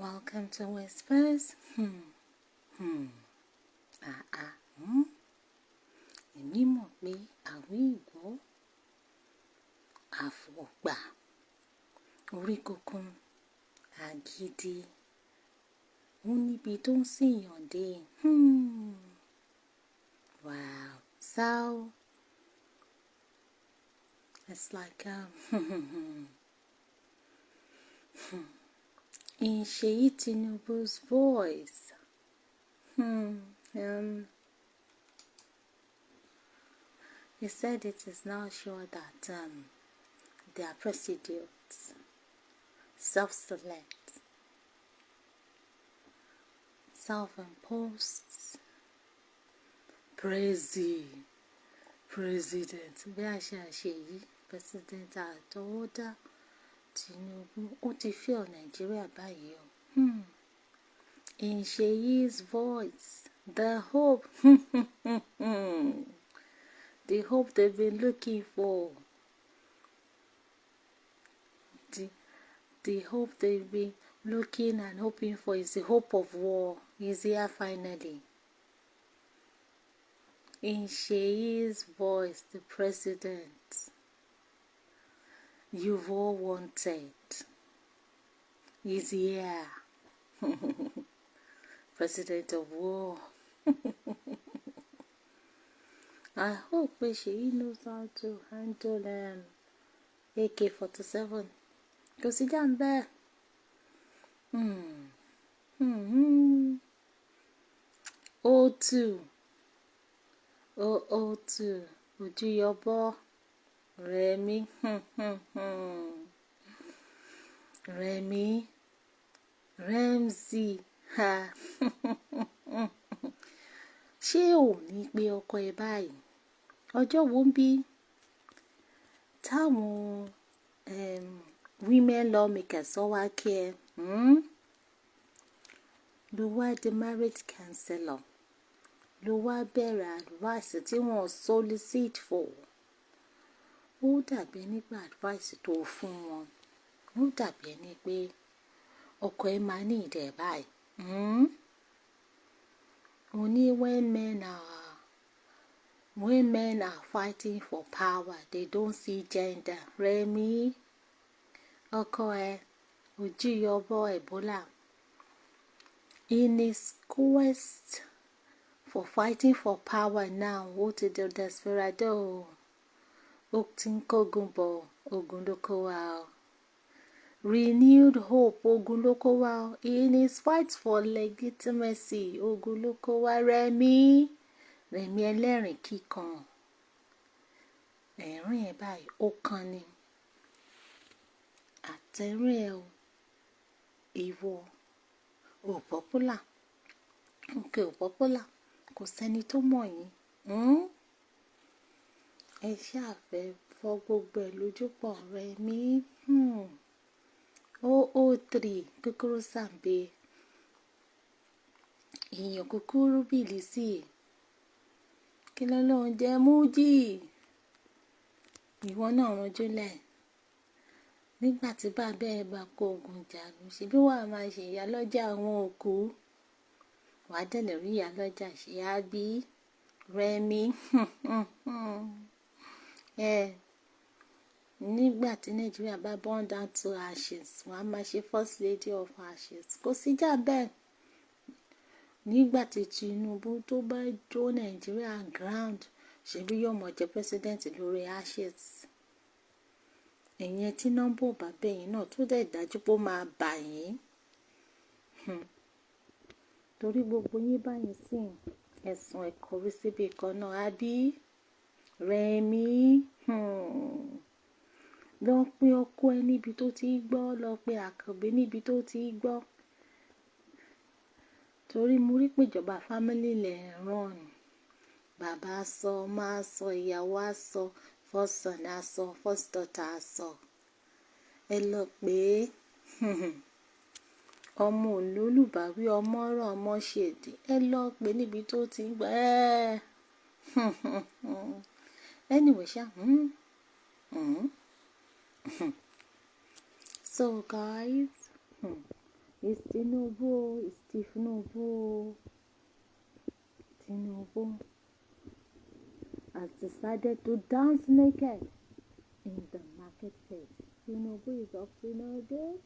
Welcome to Whispers. Èmi mọ̀ pé àwí ìgbọ́ àfọ̀gbà orí kunkun àgídí ó níbi tó ń sìyàn dé. Wow, so it's like in Seyi Tinubu's voice. He said it is now sure that their president self-select, self-imposed president bí a ṣe yìí president àtọwọ́dá Tinubu ó ti fẹ́ Nàìjíríà báyìí o. In Seyi's voice, the hope the hope they've been looking for, the hope they've been looking and hoping for is the hope of war is here finally. In Seyi's voice, the president you've all wanted is here. President of war. I hope Seyi knows how to handle AK-47 because he done there. O2 ojú yọbọ Rẹ̀mí Rẹ́mzì ṣé ò ní pé ọkọ ẹ báyìí ọjọ́ wo ń bí táwọn women lawmakers sọ wá kí ẹ ló wá di marriage counselor ló wá bẹ̀rẹ̀ advice tí wọ́n solicit for. Ó dàbí nípa advice tó fún wọn ó dàbí ẹni pé ọkọ ẹ máa ní ìdẹ̀ báyìí. Only when men are fighting for power they don't see gender. Rẹ̀mí ọkọ ẹ ojú yọbọ Ebola in his quest for fighting for power now ó ti di desperado ó ti ń kógun bọ̀ ogun ló kó wá o. Renewed hope ogun ló kó wá o. In his fight for legitimacy ogun ló kó wá. Rẹ̀mí ẹlẹ́rìn kíkan ẹ̀rín ẹ̀ báyìí ó kan ni àtẹ̀rín ẹ̀ o ìwọ ò popular òkè ò popular kò sẹ́ni tó mọ̀ yín ẹ ṣàfẹ́ fọ́ gbogbo ẹ̀ lójú pọ̀. Rẹ̀mí 003 kúkúrú sàǹbẹ èèyàn kúkúrú bìlísì kí lọ́lọ́run jẹ́ mújì ìwọ náà ranjúlẹ̀ nígbà tí bàbá ẹ bá kó ogun jàlù ṣebí wàá máa ṣe ìyálọ́jà àwọn òkú wàá dẹ̀lẹ̀ rí ìyálọ́jà ṣe á bí. Rẹ̀mí nígbà tí Nàìjíríà bá burn down to ashes wàá máa ṣe first lady of ashes kò síjà bẹ́ẹ̀. Nígbà tí Tinubu tó bá jó Nàìjíríà ground ṣebí yóò mọ̀ jẹ́ president lórí ashes. Ẹ̀yẹn tí nọ́mbà ò bá bẹ̀yìn náà tó dẹ̀ dájú pé ó máa bà yín torí gbogbo yín báyìí sí ẹ̀sùn ẹ̀kọ́ rí síbi kan náà àbí. Rẹ̀mí lọ pe ọkọ ẹ níbi tó ti gbọ́ lọ pe Àkànbí níbi tó ti gbọ́ torí mo rí pé ìjọba family lẹ̀ ràn bàbá sọ máa sọ ìyàwó á sọ first son á sọ first daughter á sọ ẹ lọ pé ọmọ olólùbáwí ọmọ rọ ọmọ ṣèdí ẹ lọ pé níbi tó ti ń gbọ́ anyway ṣá So guys, It's Tinubu, it's Tinubu. Tinubu has decided to dance naked in the marketplace. Tinubu is up to no good.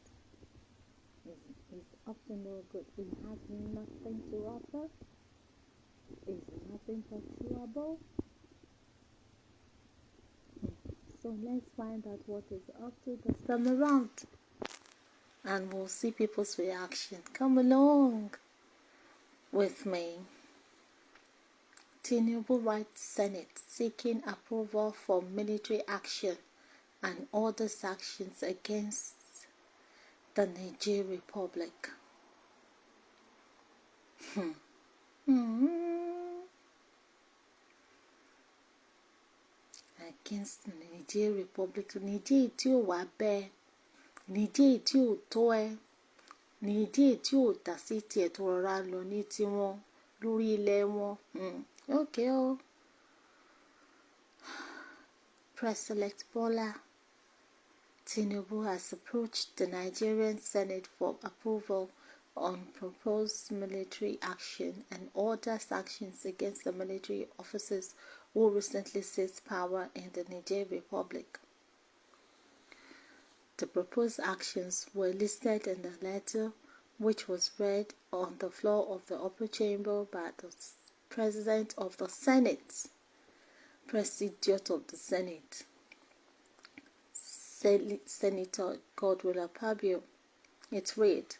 He's up to no good. He has nothing to offer. He's nothing but trouble. So let's find out what is up to this time around. And we'll see people's reaction. Come along with me. Tinubu writes Senate seeking approval for military action and other sanctions against the Niger Republic. Against the Niger Republic. Niger tí ò wá bẹ́ẹ̀. Niger tí ò tó ẹ. Niger tí ò dá sí tiẹ̀ tó rọra lọ ní tiwọn lórí ilẹ̀ wọn. Okay o. President Bola Tinubu has approached the Nigerian Senate for approval on proposed military action and other sanctions against the military officers who recently seized power in the Niger Republic. The proposed actions were listed in the letter, which was read on the floor of the upper chamber by the President of the Senate, President of the Senate, Senator Godwill Akpabio. It read,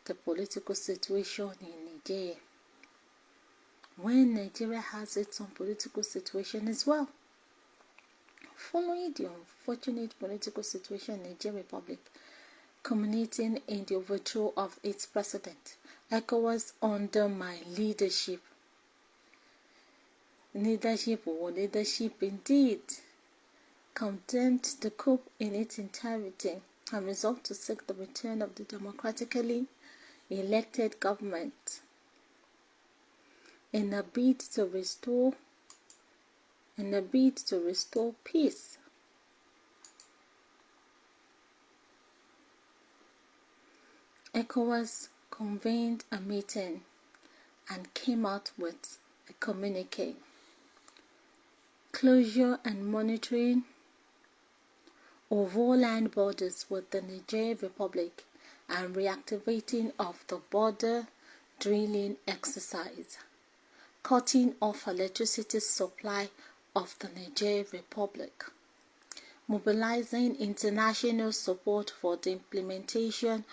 the political situation in Niger. When Nigeria has its own political situation as well. Following the unfortunate political situation in the Niger Republic, culminating in the overthrow of its president, ECOWAS under my leadership. Leadership indeed. Condemned the coup in its entirety and resolved to seek the return of the democratically elected government in a bid to restore peace. ECOWAS convened a meeting and came out with a communique. Closure and monitoring of all land borders with the Niger Republic and reactivating of the border drilling exercise. Cutting off electricity supply of the Niger Republic. Mobilizing international support for the implementation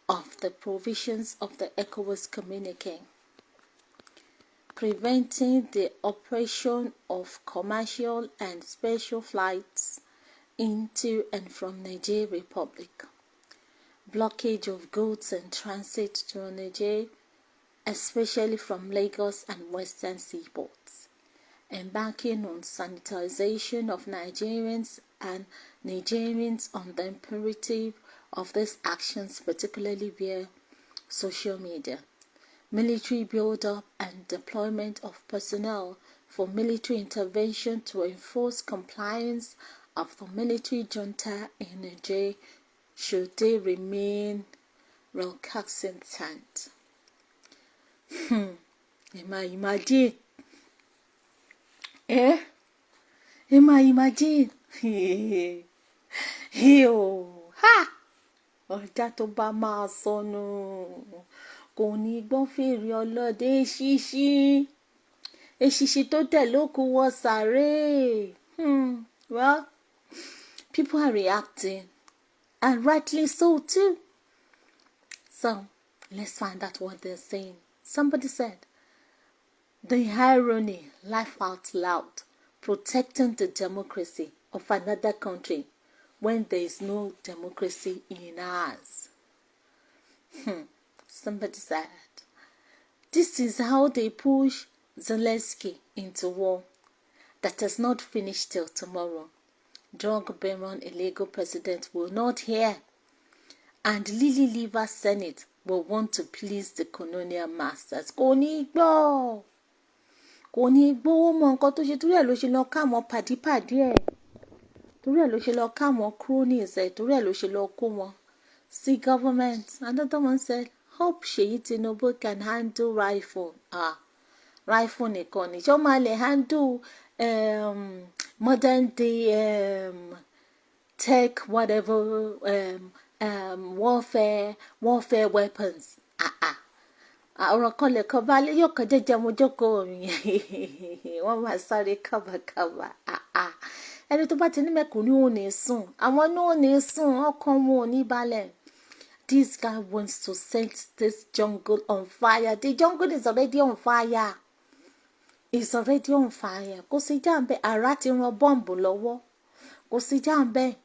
of the provisions of the ECOWAS communique. Preventing the operation of commercial and special flights into and from Niger Republic. Blockage of goods and transit to Niger, especially from Lagos and western seaports. Embarking on sanitization of Nigerians and Nigerians on the imperative of these actions, particularly via social media. Military build-up and deployment of personnel for military intervention to enforce compliance of the military junta in Niger should they remain recalcitrant. Imagine. Imagine. Ha! Ọjà tó bá máa sọnù kò ní gbọ́ fèrè ọlọ́dẹ eṣiṣi tó tẹ̀ lókù wọ sàréè. Well, people are reacting, and rightly so too. So, let's find out what they're saying. Somebody said, the irony, laugh out loud, protecting the democracy of another country when there is no democracy in ours. Somebody said, this is how they push Zelensky into war that has not finished till tomorrow. Drug baron illegal president will not hear, and Lily Liver Senate will want to please the colonial masters. Kò ní gbọ́ mọ nǹkan tó ṣe, torí ẹ̀ ló ṣe lọ káwọn pàdípàdí ẹ̀, torí ẹ̀ ló ṣe lọ káwọn cronies ẹ̀, torí ẹ̀ ló ṣe lọ kó wọn See government. Another one said, hope Sheyi Tinubu can handle rifle. Rifle nìkan ni. Ṣé ó máa lè handle modern day tech whatever warfare weapons. Ọ̀rọ̀ kan lè kọ́ balẹ̀ yóò kọ́ jẹ́jẹ́ mo jókòó mi. Wọ́n máa sáré kábàkábà. Ẹni tó bá ti ní mẹ́kùnrin ò ní sùn. Àwọn náà ò ní sùn. Ọkàn wọn ò ní balẹ̀. This guy wants to set this jungle on fire. The jungle is already on fire. It's already on fire. Kò sí jàǹbẹ́, àrá ti ràn bọ́ǹbù lọ́wọ́. Kò sí jàǹbẹ́.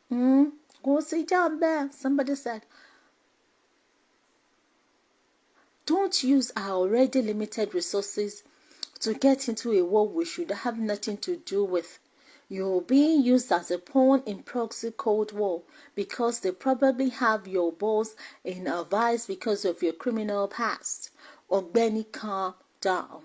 Kò sí jàǹbẹ́. Somebody said, don't use our already limited resources to get into a war we should have nothing to do with. You're being used as a pawn in proxy Cold War because they probably have your balls in a vice because of your criminal past. Ogbeni, calm down.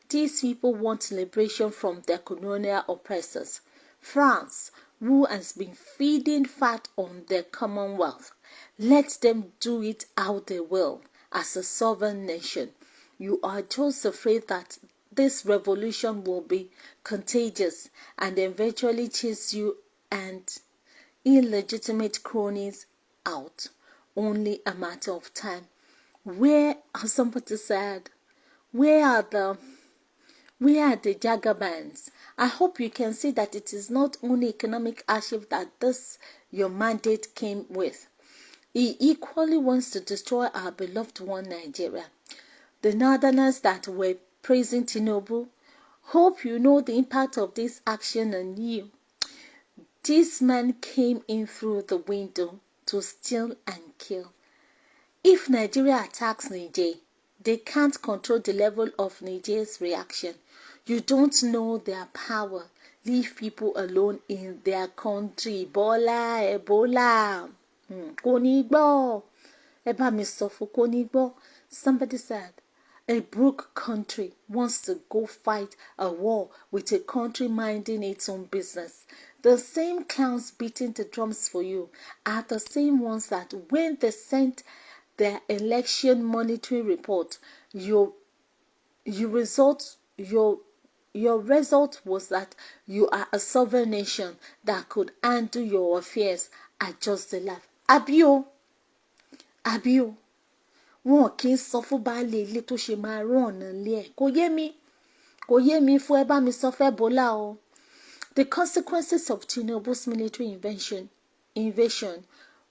These people want liberation from their colonial oppressors. France, who has been feeding fat on their commonwealth, let them do it how they will as a sovereign nation. You are just afraid that this revolution will be contagious and eventually chase you and illegitimate cronies out. Only a matter of time. Where, as somebody said, where are the Jagabans? I hope you can see that it is not only economic hardship that this your mandate came with. He equally wants to destroy our beloved one Nigeria. The Northerners that were praising Tinubu, hope you know the impact of this action on you. This man came in through the window to steal and kill. If Nigeria attacks Niger, they can't control the level of Niger's reaction. You don't know their power. Leave people alone in their country. Ebola. Kò ní gbọ́. Ẹ bá mi sọ fún kò ní gbọ́. Somebody said, a broke country wants to go fight a war with a country minding its own business. The same clowns beating the drums for you are the same ones that when they sent their election monitoring report, your result was that you are a sovereign nation that could handle your affairs at just the laugh. Abio. Wọn kì í sọ fún baálé ilé tó ṣe máa rán ọ̀nà ilé ẹ̀. Kò yé mi fún ẹ bá mi sọ fẹ́ Ebola o. The consequences of Tinubu's military invasion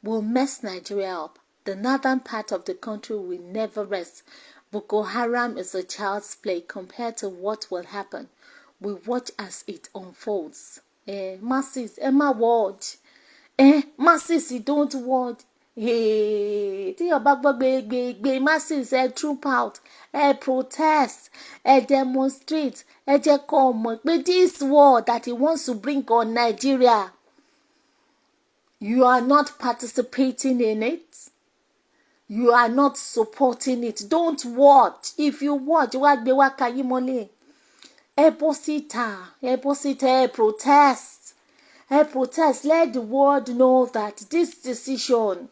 will mess Nigeria up. The northern part of the country will never rest. Boko Haram is a child's play compared to what will happen. We watch as it unfolds. Masses, má watch. Masses, don't watch. Tí ọba gbọ́ gbé masses troop out, protest, demonstrate, jẹ́ kó mọ̀ pé this war that he wants to bring on Nigeria, you are not participating in it. You are not supporting it. Don't watch. If you watch, wá gbé wá kayí mọ́lẹ̀. Bọ́ síta, protest. Protest. Let the world know that this decision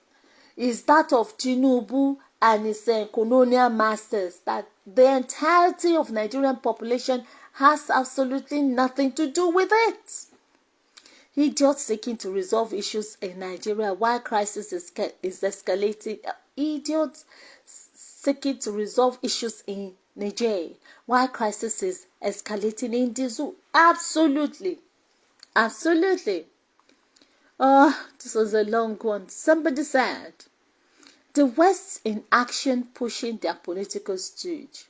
is that of Tinubu and his colonial masters, that the entirety of Nigerian population has absolutely nothing to do with it. Idiots seeking to resolve issues in Nigeria while crisis is escalating. Idiots seeking to resolve issues in Niger while crisis is escalating in the zoo. Absolutely. This was a long one. Somebody said, the West in action pushing their political stooge.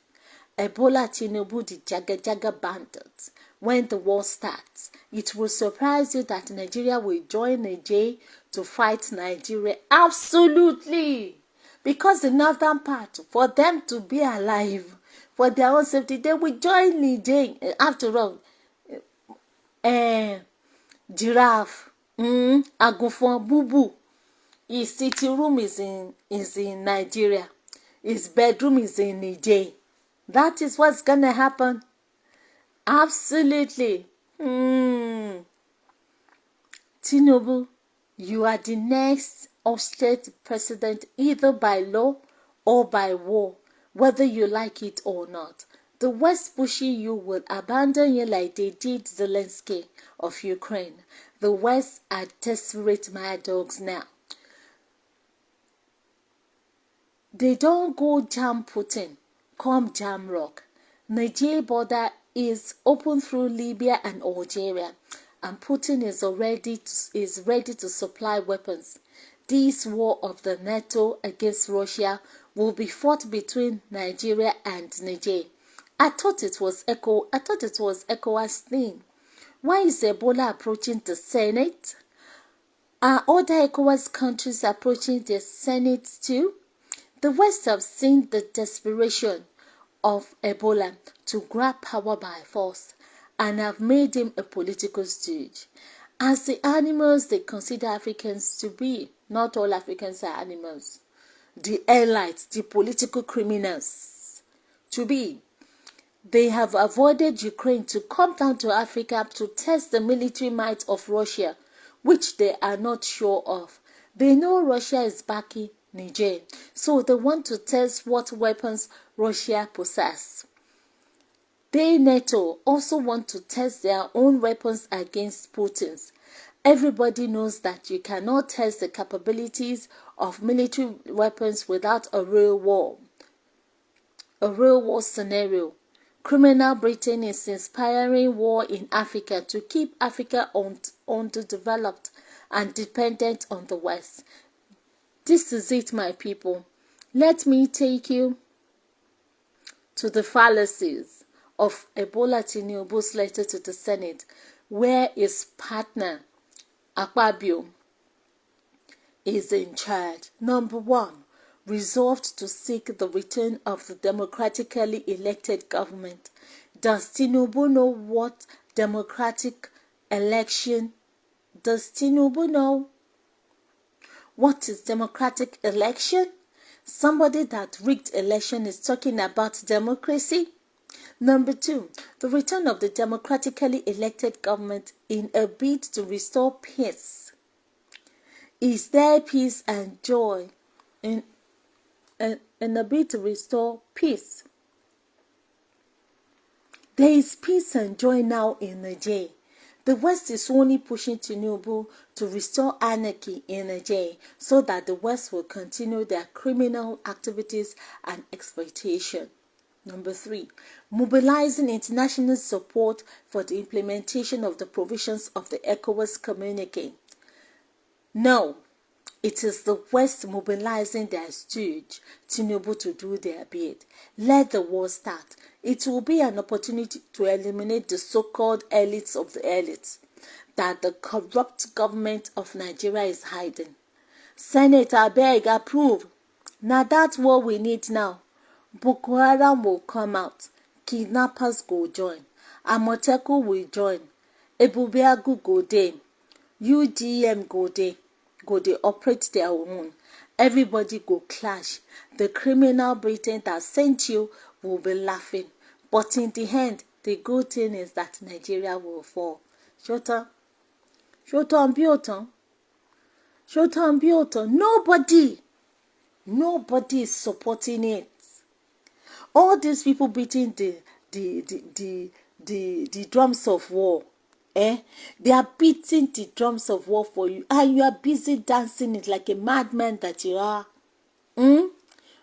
Ebola Tinubu the Jaga bandits. When the war starts, it will surprise you that Nigeria will join Niger to fight Nigeria. Absolutely. Because the northern part, for them to be alive, for their own safety, they will join Niger. After all, giraffe, Agufon, Bubu. His sitting room is in Nigeria. His bedroom is in Niger. That is what's gonna happen. Absolutely. Tinubu, You are the next state president, either by law or by war, whether you like it or not. The West pushing you will abandon you like they did Zelensky of Ukraine. The West are desperate mad dogs now. They don't go jam Putin, come jam rock. Niger border is open through Libya and Algeria, and Putin is ready to supply weapons. This war of the NATO against Russia will be fought between Nigeria and Niger. I thought it was ECOWAS thing. Why is Ebola approaching the Senate? Are other ECOWAS countries approaching their Senate too? The West have seen the desperation of Ebola to grab power by force and have made him a political stooge. As the animals they consider Africans to be, not all Africans are animals. The elites, the political criminals to be. They have avoided Ukraine to come down to Africa to test the military might of Russia, which they are not sure of. They know Russia is backing Niger, so they want to test what weapons Russia possesses. They, NATO, also want to test their own weapons against Putin's. Everybody knows that you cannot test the capabilities of military weapons without a real war scenario. Criminal Britain is inspiring war in Africa to keep Africa underdeveloped and dependent on the West. This is it, my people. Let me take you to the fallacies of Ebola Tinubu's letter to the Senate, where his partner, Akpabio, is in charge. Number 1, resolved to seek the return of the democratically elected government. Does Tinubu know what democratic election? Does Tinubu know what is democratic election? Somebody that rigged election is talking about democracy. Number 2, the return of the democratically elected government in a bid to restore peace. Is there peace and joy in a bid to restore peace? There is peace and joy now in Niger. The West is only pushing Tinubu to restore anarchy in Niger so that the West will continue their criminal activities and exploitation. Number 3, mobilizing international support for the implementation of the provisions of the ECOWAS communique. No, it is the West mobilizing their stooge, Tinubu, to do their bid. Let the war start. It will be an opportunity to eliminate the so-called elites of the elites that the corrupt government of Nigeria is hiding. Senate, I beg, approve. Now that's what we need now. Boko Haram will come out. Kidnappers go join. Amoteku will join. Ebubeagu go dey. UGM go dey. Go dey operate their own. Everybody go clash. The criminal Britain that sent you will be laughing. But in the end, the good thing is that Nigeria will fall. Shotan Biotan. Nobody is supporting it. All these people beating the drums of war. They are beating the drums of war for you, and you are busy dancing it like a madman that you are.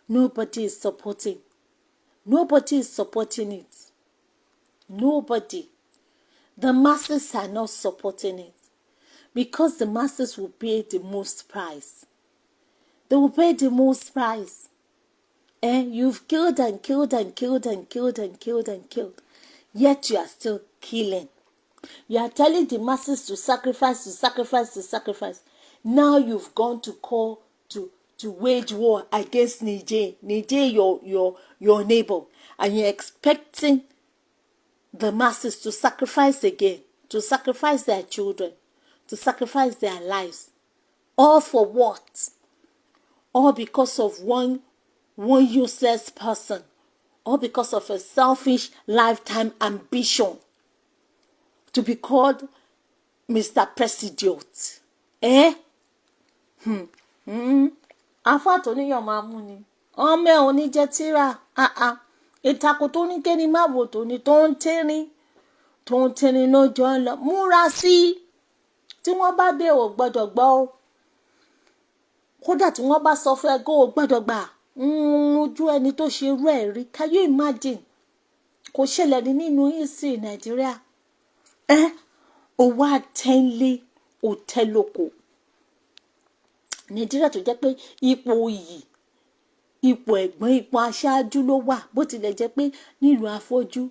Nobody is supporting. Nobody is supporting it. Nobody. The masses are not supporting it because the masses will pay the most price. They will pay the most price. You've killed and killed and killed and killed and killed and killed, yet you are still killing. You are telling the masses to sacrifice, to sacrifice, to sacrifice. Now you've gone to call to wage war against Niger, your neighbor, and you're expecting the masses to sacrifice again, to sacrifice their children, to sacrifice their lives. All for what? All because of one useless person, all because of a selfish lifetime ambition to be called Mr. President. Afá tó níyàn máa mú ni. Ọmọ ẹ̀ ò ní jẹ́ tíra. Ìtàkùn tó ní kéni má wò tó ní tó ń tẹ́rin lójọ́ ń lọ. Múra sí i. Tí wọ́n bá bẹ̀ ò gbọ́dọ̀ gbọ́ o. Kódà tí wọ́n bá sọ fún ẹ kó o gbọ́dọ̀ gbà. Ojú ẹni tó ṣe irú ẹ̀ rí. Can you imagine? Kò ṣẹlẹ̀ ní nínú history Nàìjíríà. Ó wá tẹ́lé òtẹ́lókò. Nàìjíríà tó jẹ́ pé ipò iyì, ipò ẹ̀gbọ́n, ipò aṣáájú ló wà. Bó tilẹ̀ jẹ́ pé nílùú afọ́jú,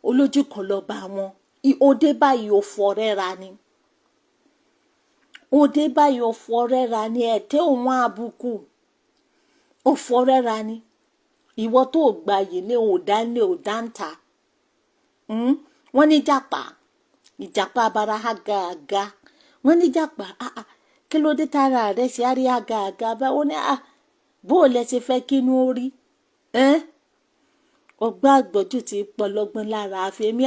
olójú kan lọ bá wọn. Òde báyìí ò fọ́rẹ́ ra ni. Òde báyìí ò fọ́rẹ́ ra ni. Ẹ̀tẹ́ òun àbùkù. Ò fọ́rẹ́ ra ni. Ìwọ tó gba yìí ní òdánlé òdáǹtà. Wọ́n ní jàpá. Ìjàpá abara àgàgà. Wọ́n ní jàpá. Kí ló dé tára rẹ̀ ṣe àrí àgàgà bá ó ní bó lẹ ṣe fẹ́ kínú orí. Ọgbà àgbọ̀jù ti pọlọgbọ́n lára àfẹ́mí.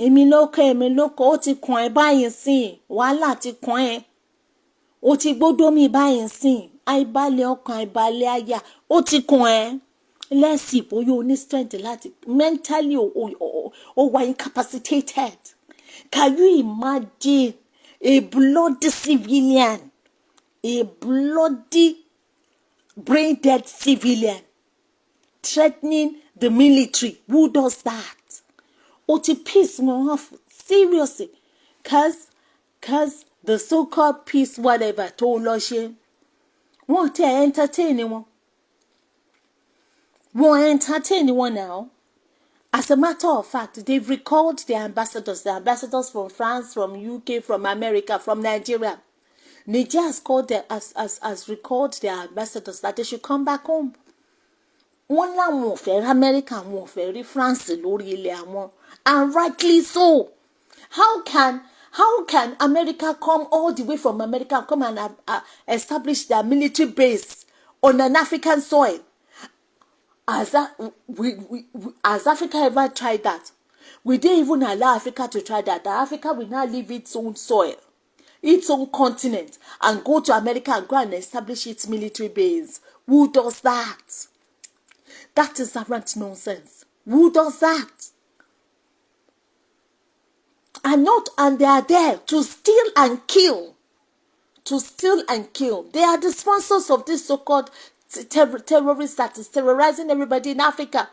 Èmi lóko ó ti kàn ẹ́ báyìí sìn. Wàhálà ti kàn ẹ́. Ó ti gbódó mi báyìí sìn. Àìbalẹ̀ ọkàn, àìbalẹ̀ àyà. Ó ti kàn ẹ́. Lẹ́sìn bóyá o ní strength láti mentally o wà incapacitated. Can you imagine a bloody civilian, a bloody brain-dead civilian threatening the military? Who does that? Ó ti piss me off, seriously. Cause the so-called peace whatever tó lọ ṣe, wọ́n tẹ entertain wọn. Wọ́n entertain wọn now. As a matter of fact, they've recalled their ambassadors from France, from UK, from America, from Nigeria. Niger has called has recalled their ambassadors that they should come back home. Wọ́n láwọn ò fẹ́ rí America, wọn ò fẹ́ rí France lórí ilẹ̀ àwọn. And rightly so. How can America come all the way from America and come and establish their military base on an African soil? Has Africa ever tried that? We didn't even allow Africa to try that. That Africa will now leave its own soil, its own continent, and go to America and go and establish its military base. Who does that? That is arrant nonsense. Who does that? And they are there to steal and kill. To steal and kill. They are the sponsors of this so-called terrorists that is terrorizing everybody in Africa.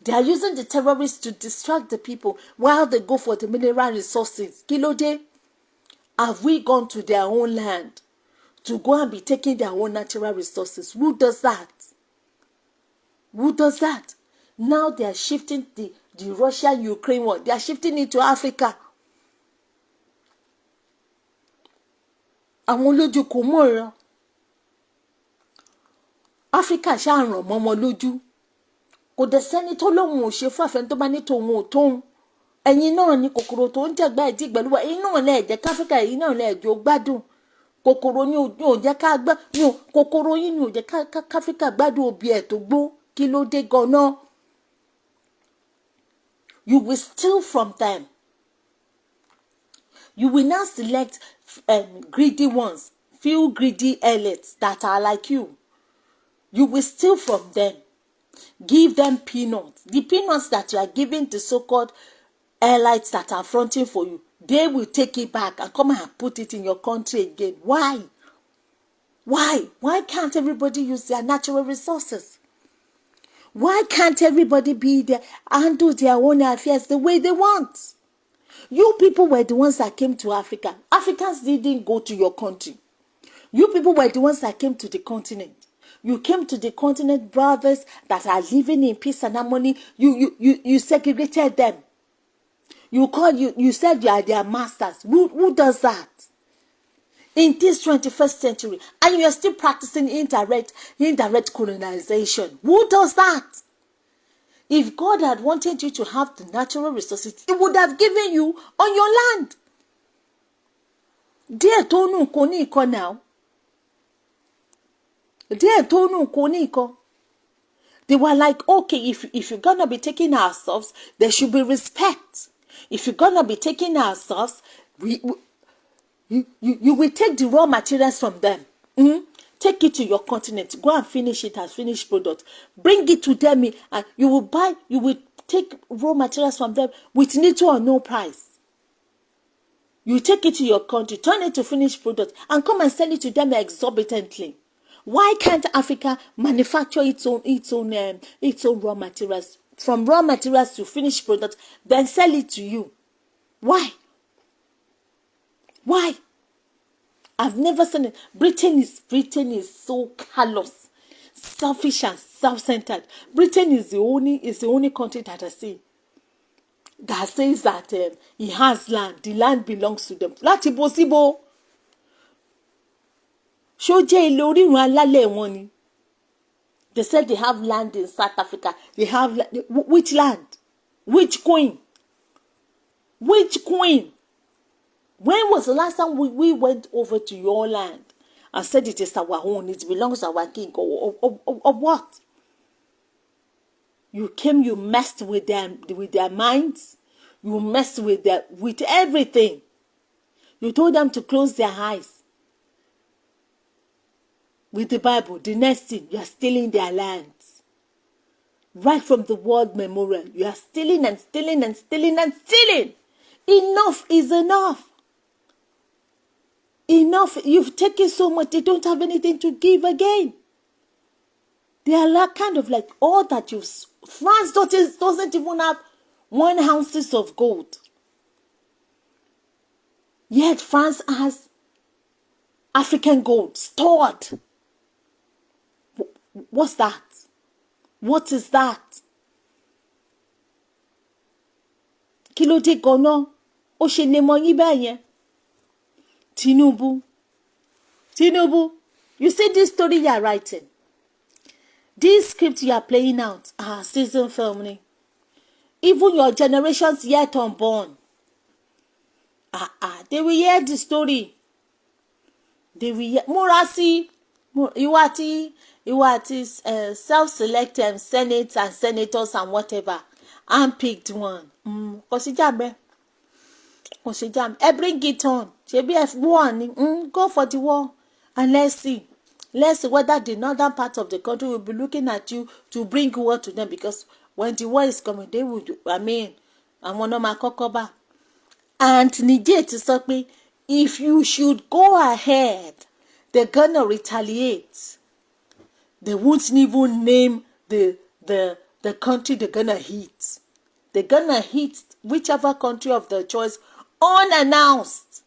They are using the terrorists to distract the people while they go for the mineral resources. Kilode, have we gone to their own land to go and be taking their own natural resources? Who does that? Who does that? Now they are shifting the Russia-Ukraine war. They are shifting it to Africa. Àwọn olójú kò mọ̀ràn. Africa ṣáà ràn mọ́ wọn lójú. Kò dẹ̀ sẹ́ni tó lóhun ò ṣe fún àfẹn tó bá ní tòun ò tóun. Ẹ̀yin náà ni kòkòrò tó ń jẹ̀gbá ẹ̀dí ìgbẹ̀lúwà. Ẹ̀yin náà lẹ̀ jẹ́ káfíríkà, ẹ̀yin náà lẹ̀ jẹ́ ó gbádùn. Kòkòrò ni ò jẹ́ ká gbá. Kòkòrò yín ni ò jẹ́ káfíríkà gbádùn òbí ẹ̀ tó gbó. Kí ló dé gan-an? You will steal from them. You will now select greedy ones, few greedy elites that are like you. You will steal from them. Give them peanuts. The peanuts that you are giving the so-called elites that are fronting for you, they will take it back and come and put it in your country again. Why? Why? Why can't everybody use their natural resources? Why can't everybody be there, handle their own affairs the way they want? You people were the ones that came to Africa. Africans didn't go to your country. You people were the ones that came to the continent. You came to the continent, brothers that are living in peace and harmony. You segregated them. You said you are their masters. Who does that? In this 21st century, and you are still practicing indirect colonization. Who does that? If God had wanted you to have the natural resources, He would have given you on your land. Dear Tonu Koniko now. Dear Tonu Koniko. They were like, okay, if you're gonna be taking our stuffs, there should be respect. If you're gonna be taking our stuffs, You will take the raw materials from them. Take it to your continent. Go and finish it as finished product. Bring it to them, and you will take raw materials from them with little or no price. You take it to your country, turn it to finished product, and come and sell it to them exorbitantly. Why can't Africa manufacture its own raw materials, from raw materials to finished product, then sell it to you? Why? I've never seen it. Britain is so callous, selfish, and self-centered. Britain is the only country that I see that says that he has land. The land belongs to them. Láti bó síbò. Ṣó jẹ́ ilé orírun alálẹ̀ wọn ni? They said they have land in South Africa. They have which land? Which queen? Which queen? When was the last time we went over to your land and said it is our own, it belongs to our king, or what? You came, you messed with their minds, you messed with everything. You told them to close their eyes. With the Bible, the next thing, you are stealing their lands. Right from the word memorial, you are stealing and stealing and stealing and stealing. Enough is enough. Enough. You've taken so much, they don't have anything to give again. They are like kind of like all that you've... France doesn't even have 1 ounce of gold. Yet France has African gold stored. What's that? What is that? Kí ló dé gan-an? Ó ṣe lè mọ yín bẹ́ẹ̀ yẹn. Tinubu, you see this story you are writing, this script you are playing out, season filming, even your generations yet unborn, they will hear the story. They will hear. Murasi, Iwati's self-selected Senate and senators and whatever, and picked one. Bring it on. Go for the war, and let's see whether the northern part of the country will be looking at you to bring war to them, because when the war is coming, they will do. I'm one of my kokoba. And Niger to stop me. If you should go ahead, they're gonna retaliate. They won't even name the country they're gonna hit. They're gonna hit whichever country of their choice, unannounced.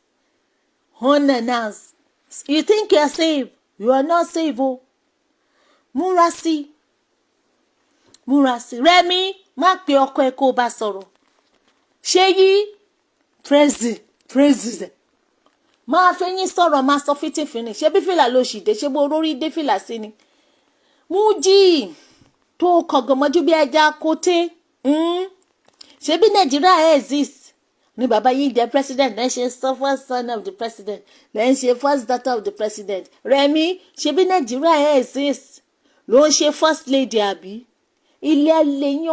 You think you're safe? You are not safe. Oh. Murasi. Remy, má pe ọkọ ẹ kó bá sọ̀rọ̀. Ṣèyí, president. Má fẹ́yìn sọ̀rọ̀, má sọ fìtì finish. Ṣé bí fìlà ló ṣì dé? Ṣé bó rórí dé fìlà sí ni? Mújì tó kọ̀gọ̀mọ́jú bí ẹja kóté. Ṣé bí Nàìjíríà exist? Ni baba yìí the president, then she is the first son of the president, then she first daughter of the president. Remy, ṣé bí Nigeria exist? Ló ń ṣe first lady àbí? Ilé ẹlẹ́yìn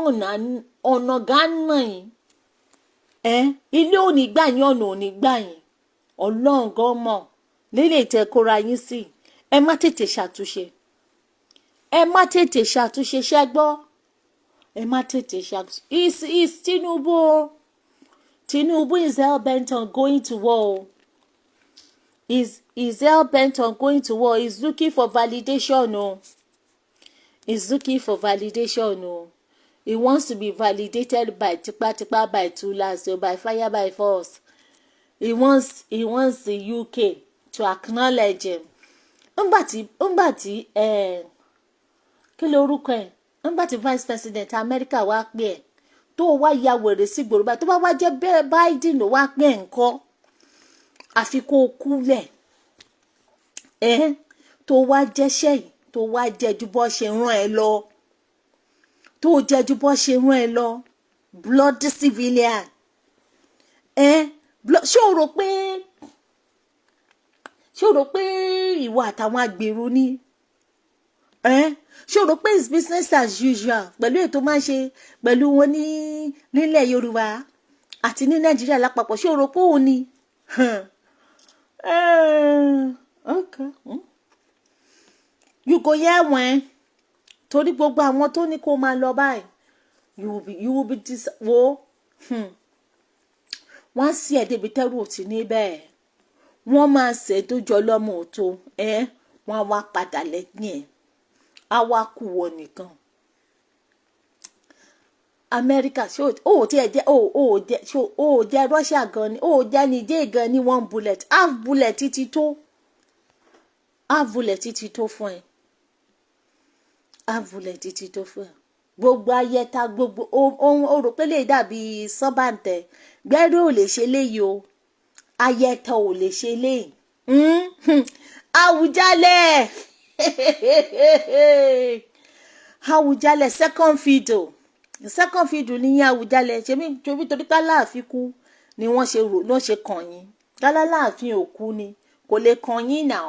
ọ̀nà Ghana yìí. Ilé òní gbà yín, ọ̀nà òní gbà yín. Ọlọ́run gan mọ̀. Lílé ìtẹ́kọ̀ọ́ra yín sí. Ẹ má tètè ṣàtúnṣe. Ṣẹ́gbọ́. Ẹ má tètè ṣàtúnṣe. It's Tinubu. Tinubu is hell-bent on going to war. He's hell-bent on going to war. He's looking for validation. No. He's looking for validation. No. He wants to be validated by tipa by tulas, so by fire, by force. He wants the UK to acknowledge him. Umbati, kí lorúkọ ẹ̀? Umbati Vice President America wá pè é. Tó wá ya wèrè sí gbòòrò báyìí, tó bá wá jẹ́ Biden ló wá pé nǹkan àfi kó kúlẹ̀ tó wá jẹ́ṣẹ́ yìí, tó wá jẹ́ ju bó ṣe rán ẹ lọ, blood civilian ṣé o rò pé ìwọ àtàwọn agbèrò ni ṣé o rò pé it's business as usual pẹ̀lú ètò máa ń ṣe pẹ̀lú wọn nílẹ̀ Yorùbá àti ní Nàìjíríà lápapọ̀? Ṣé o rò pé òun ni Okay. You go hear when torí gbogbo àwọn tó ní kó máa lọ báyìí you will be wo wọ́n sì ẹ̀ débi tẹ́rù òtí níbẹ̀ wọ́n máa ṣe tó jọ lọ́mọ òtó wọ́n á wá padà lẹ́yìn ẹ̀ á wá kú wọ nìkan. Amẹ́ríkà ṣé o tí ẹ jẹ́ o jẹ́ Russia gan ni o jẹ́ Niger gan ni 1 bullet half bullet ti tó fún ẹ half bullet ti tó fún ẹ gbogbo ayẹta gbogbo o rò pé lè dàbí sọ́bàǹtẹ̀ gbẹ́rù ò lè ṣe léyìí o ayẹta ò lè ṣe léyìí Àwùjalẹ̀ Àwùjalẹ̀ second fiddle ní Àwùjalẹ̀ ṣe mí torí ká láàfin kú ni wọ́n ṣe kàn yín kálá láàfin òkú ni kò lè kàn yín náà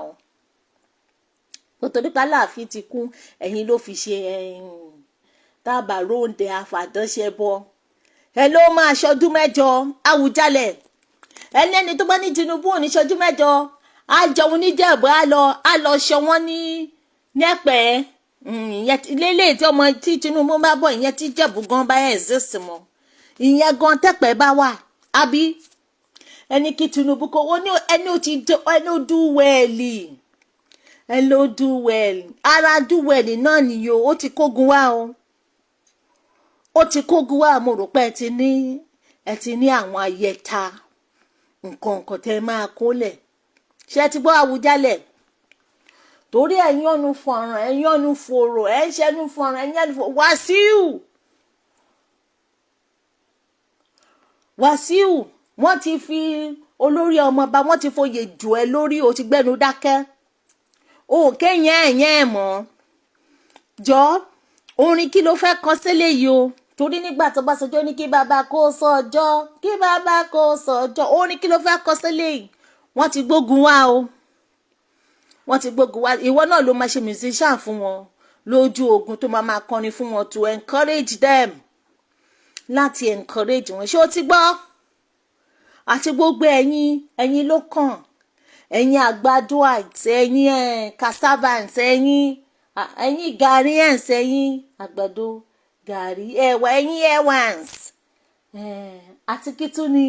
o torí ká láàfin ti kú ẹ̀yin ló fi ṣe tábà róńdè àfàdánṣẹ́ bọ́ ẹ ló máa ṣọdún mẹ́jọ Àwùjalẹ̀ ẹni tó bá ní Tinubu ò ní ṣọdún mẹ́jọ á jọun níjẹ̀bú á lọ ṣọ wọ́n ní nẹ́pẹ́ lélẹ̀ tí ọmọ tí Tinubu bá bọ̀ ìyẹn tí jẹ̀bú gan bá exist mọ́ ìyẹn gan tẹ́pẹ́ bá wà àbí ẹni kí Tinubu kó wọ́n ní ẹni ó do wẹ́ẹ̀lì ẹni ó do wẹ́ẹ̀lì ara do wẹ́ẹ̀lì náà nìyó ó ti kógun wá o ó ti kógun wá mo rò pé ẹ ti ní àwọn ayẹta nǹkan tẹ́ máa kólẹ̀ ṣé ti gbọ́ Àwùjalẹ̀ torí ẹ̀yin ọ̀nù fọ̀ràn ẹ̀yin ọ̀nù fòrò ẹ̀ ń ṣẹ́nu fọ̀ràn ẹ̀yin ọ̀nù fòrò Wàsíù wọ́n ti fi olórí ọmọọba wọ́n ti foyè jù ẹ lórí o ti gbẹ́nu dákẹ́ o kéyìn ẹ̀yìn ẹ̀ mọ́ jọ orin kí ló fẹ́ kọ sílẹ̀ yìí o torí nígbà tó bá sọjọ́ ní kí bàbá kó sọjọ́ orin kí ló fẹ́ kọ sílẹ̀ yìí wọ́n ti gbógun wá o wọ́n ti gbógun wá ìwọ náà ló máa ṣe musician fún wọn lójú ogun tó máa kọrin fún wọn to encourage them láti encourage wọn ṣé o ti gbọ́ àti gbogbo ẹ̀yin ló kàn ẹ̀yin àgbàdo àìtí ẹ̀yin cassavans ẹ̀yin Ghanaians ẹ̀yin àgbàdo gàrí ẹ̀wà ẹ̀yin Ewans àti kìtù ni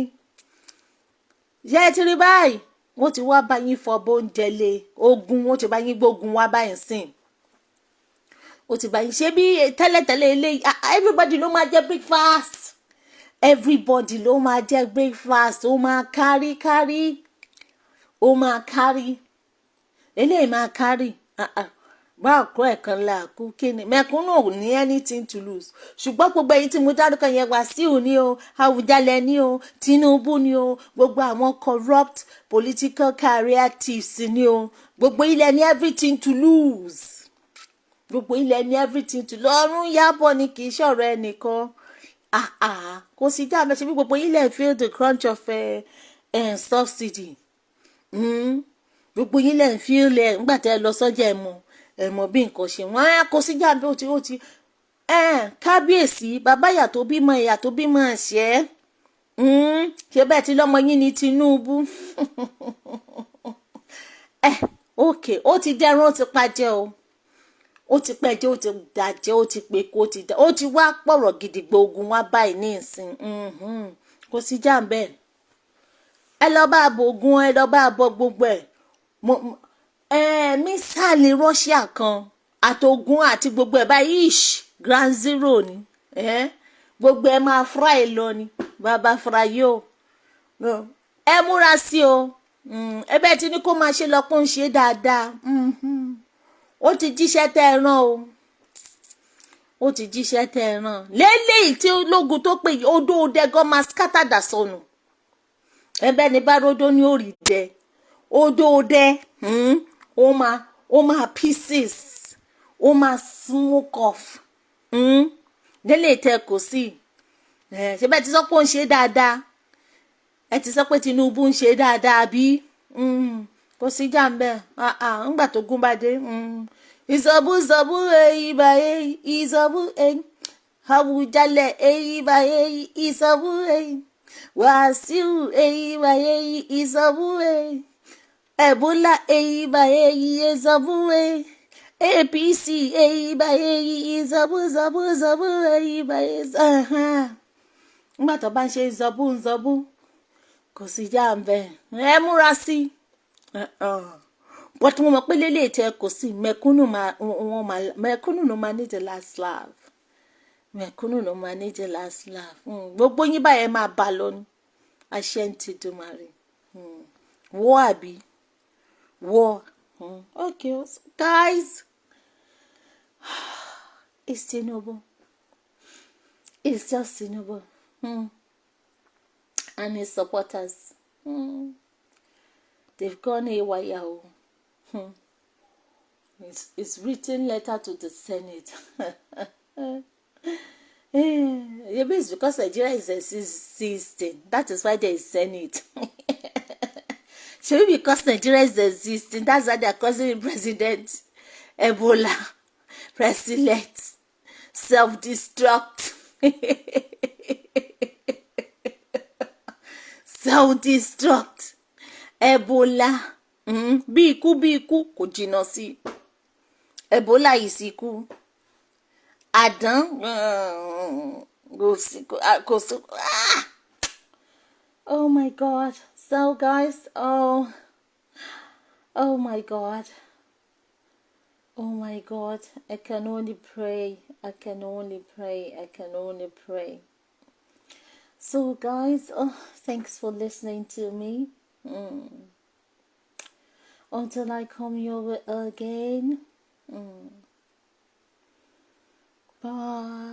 yẹ ti rí báyìí wọ́n ti wá báyìí fọbọ oúnjẹ lé ogun wọ́n ti báyìí gbógun wá báyìí sìn ó ti báyìí ṣe bí tẹ́lẹ̀tẹ́lẹ̀ eléyìí everybody ló máa jẹ breakfast ó máa kárí eléyìí máa kárí bá ọkọ ẹ̀kan làákú kíni mẹ̀kúnnù ò ní anything to lose ṣùgbọ́n gbogbo èyí tí mo dárúkọ yẹn Wàsíù ni o Àwùjalẹ̀ ni o Tinubu ni o gbogbo àwọn corrupt political career thieves ni o gbogbo ilẹ̀ ní everything to lose ọ̀run Yábọ̀ ni kì í ṣọ̀rọ̀ ẹnìkan kò sí já mẹ́sẹ̀ bí gbogbo ilẹ̀ feel the crunch of subsidy gbogbo ilẹ̀ ń feel ẹ̀ ńgbà tẹ́ ẹ lọ sọ́jà ẹ̀ mọ̀ bí nǹkan ṣe wọ́n á kó sí já bí ó ti kábíyèsí bàbá ìyá tó bímọ ṣẹ́ ṣe bẹ́ẹ̀ tí lọ́mọ yín ní Tinubu okay ó ti dẹrùn ó ti pàjẹ́ o ó ti pẹ́jẹ́ ó ti dàjẹ́ ó ti pé kó ti dà ó ti wá pọ̀rọ̀ gidigbo ogun wá báyìí ní ìsìn kò sí já bẹ́ẹ̀ ẹ lọ bá bo ogun ẹ lọ bá bọ gbogbo ẹ̀ mísàlì Russia kan àtògùn àti gbogbo ẹ̀ báyìí ground zero ni gbogbo ẹ̀ máa fry lọ ni bàbá fry yóò ẹ múra sí o ẹ bẹ́ẹ̀ tí ní kó máa ṣe lọ́pọ̀ ń ṣe dáadáa ó ti jíṣẹ́ tẹ́ ẹ rán ó ti jíṣẹ́ tẹ́ ẹ rán lélẹ́yìí tí ológun tó pè odó dẹ́gọ́ máa skátàdà sọnù ẹbẹ́ ní bá ródó ní òrì dẹ odó dẹ ó máa pieces ó máa smoke off délé tẹ kò sí ṣe bẹ́ẹ̀ ti sọ pé ó ń ṣe dáadáa ẹ ti sọ pé Tinubu ń ṣe dáadáa bí kò sí jàǹbẹ́ ńgbà tó gún bá dé ìsọ̀bù èyí bá èyí ìsọ̀bù èyí Àwùjalẹ̀ èyí bá èyí ìsọ̀bù èyí Wàsíù èyíbà èyí ìsọ̀bùwé. Ebola èyíbà èyí ìsọ̀bùwé. APC èyíbà èyí ìsọ̀bùzọ̀bùzọ̀bù èyíbà ìsọ̀bù. Nígbà tó bá ń ṣe zọ̀bù kò sí já ń bẹ̀. Ẹ múra sí i. But mo mọ̀ pé lélẹ̀ tẹ kò sí mẹ̀kúnnù ló máa ní the last laugh. Mẹ̀kúnnù ló máa ní the last laugh. Gbogbo yín báyẹn máa bá lọ ní àṣẹ ń ti dùn máa rí. War àbí war. Okay, guys, it's Tinubu. It's just Tinubu. And his supporters. They've gone haywire. It's written letter to the Senate. Maybe it's because Nigeria is existing. That is why there is Senate. Maybe because Nigeria is existing, that's why they are calling President Ebola. President self-destruct. Self-destruct. Ebola. Bí ikú kò jìnnà sí. Ebola is ikú. Àdán kò sí. Oh my God. So guys, oh my God. Oh my God. I can only pray. I can only pray. So guys, thanks for listening to me. Until I come your way again. Bye.